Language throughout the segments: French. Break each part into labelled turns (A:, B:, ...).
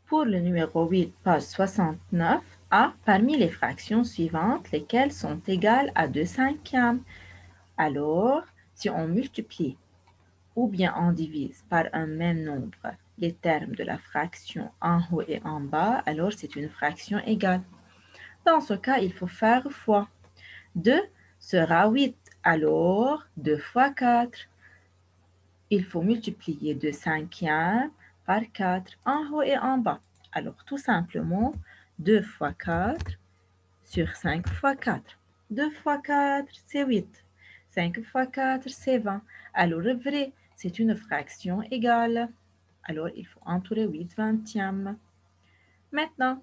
A: Pour le numéro 8, page 69, A, parmi les fractions suivantes, lesquelles sont égales à 2 cinquièmes. Alors, si on multiplie ou bien on divise par un même nombre les termes de la fraction en haut et en bas, alors c'est une fraction égale. Dans ce cas, il faut faire fois. 2 sera 8, alors 2 fois 4. Il faut multiplier 2 cinquièmes par 4 en haut et en bas. Alors, tout simplement, 2 fois 4 sur 5 fois 4. 2 fois 4, c'est 8. 5 fois 4, c'est 20. Alors, vrai, c'est une fraction égale. Alors, il faut entourer 8 vingtièmes. Maintenant,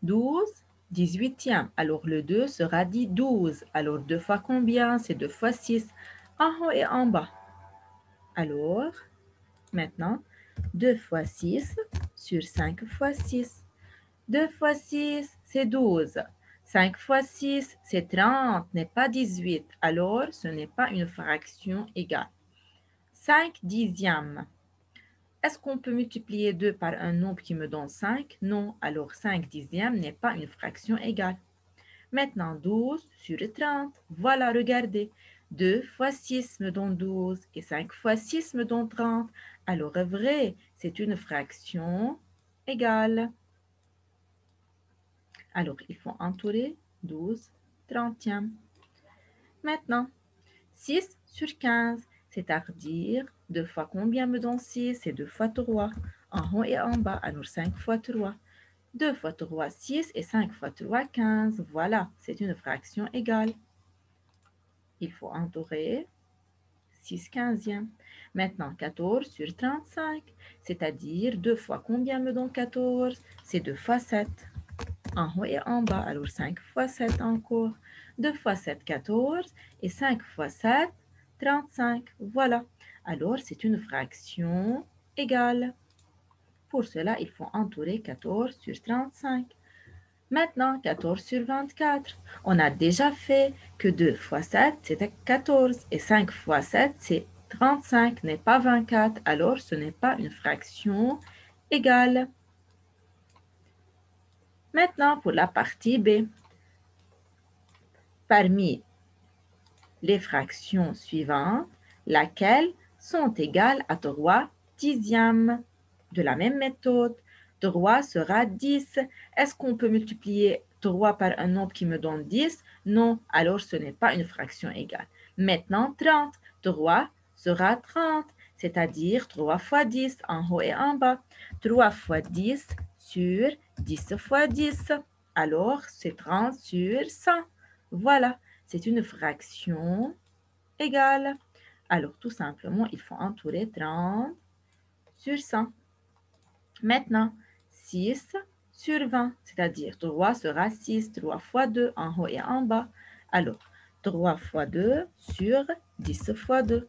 A: 12 18e. Alors, le 2 sera dit 12. Alors, 2 fois combien? C'est 2 fois 6. En haut et en bas. Alors, maintenant, 2 fois 6 sur 5 fois 6. 2 fois 6, c'est 12. 5 fois 6, c'est 30, n'est pas 18. Alors, ce n'est pas une fraction égale. 5 dixièmes. Est-ce qu'on peut multiplier 2 par un nombre qui me donne 5? Non, alors 5 dixièmes n'est pas une fraction égale. Maintenant, 12 sur 30. Voilà, regardez. 2 fois 6 me donne 12 et 5 fois 6 me donne 30. Alors, vrai, c'est une fraction égale. Alors, il faut entourer 12 trentièmes. Maintenant, 6 sur 15, c'est-à-dire 2 fois combien me donne 6? C'est 2 fois 3, en haut et en bas, alors 5 fois 3. 2 fois 3, 6 et 5 fois 3, 15. Voilà, c'est une fraction égale. Il faut entourer 6 quinzièmes. Maintenant, 14 sur 35, c'est-à-dire 2 fois combien me donne 14? C'est 2 fois 7. En haut et en bas, alors 5 fois 7 encore. 2 fois 7, 14 et 5 fois 7, 35. Voilà. Alors, c'est une fraction égale. Pour cela, il faut entourer 14 sur 35. Maintenant, 14 sur 24. On a déjà fait que 2 fois 7, c'était 14. Et 5 fois 7, c'est 35, n'est pas 24. Alors, ce n'est pas une fraction égale. Maintenant, pour la partie B. Parmi les fractions suivantes, laquelle sont égales à 3 dixièmes. De la même méthode, 3 sera 10. Est-ce qu'on peut multiplier 3 par un nombre qui me donne 10? Non, alors ce n'est pas une fraction égale. Maintenant, 30. 3 sera 30, c'est-à-dire 3 fois 10 en haut et en bas. 3 fois 10 sur 10 fois 10. Alors, c'est 30 sur 100. Voilà, c'est une fraction égale. Alors, tout simplement, il faut entourer 30 sur 100. Maintenant, 6 sur 20, c'est-à-dire 3 sera 6, 3 fois 2 en haut et en bas. Alors, 3 fois 2 sur 10 fois 2.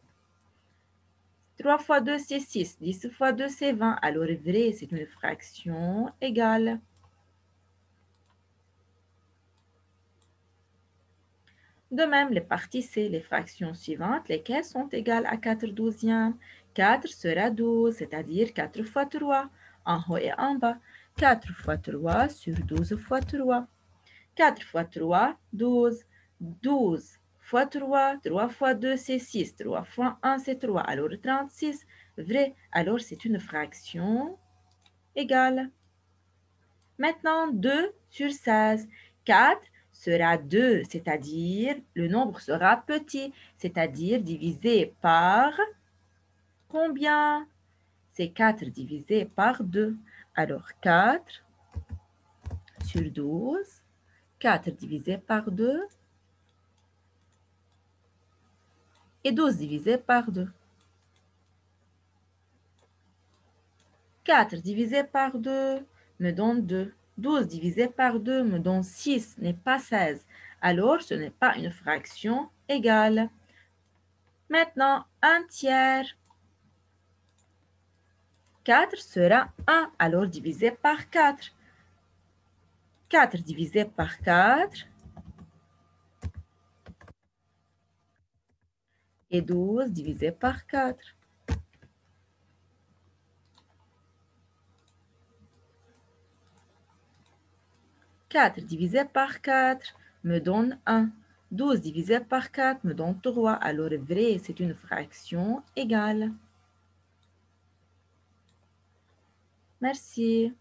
A: 3 fois 2, c'est 6. 10 fois 2, c'est 20. Alors, vrai, c'est une fraction égale. De même, les parties C, les fractions suivantes, lesquelles sont égales à 4 douzièmes. 4 sera 12, c'est-à-dire 4 fois 3, en haut et en bas. 4 fois 3 sur 12 fois 3. 4 fois 3, 12. 12 fois 3, 3 fois 2, c'est 6. 3 fois 1, c'est 3. Alors 36, vrai. Alors c'est une fraction égale. Maintenant, 2 sur 16. 4 sera 2, c'est-à-dire le nombre sera petit, c'est-à-dire divisé par combien? C'est 4 divisé par 2. Alors 4 sur 12, 4 divisé par 2 et 12 divisé par 2. 4 divisé par 2 me donne 2. 12 divisé par 2 me donne 6, n'est pas 16. Alors, ce n'est pas une fraction égale. Maintenant, un tiers. 4 sera 1, alors divisé par 4. 4 divisé par 4 et 12 divisé par 4. 4 divisé par 4 me donne 1. 12 divisé par 4 me donne 3. Alors, vrai, c'est une fraction égale. Merci.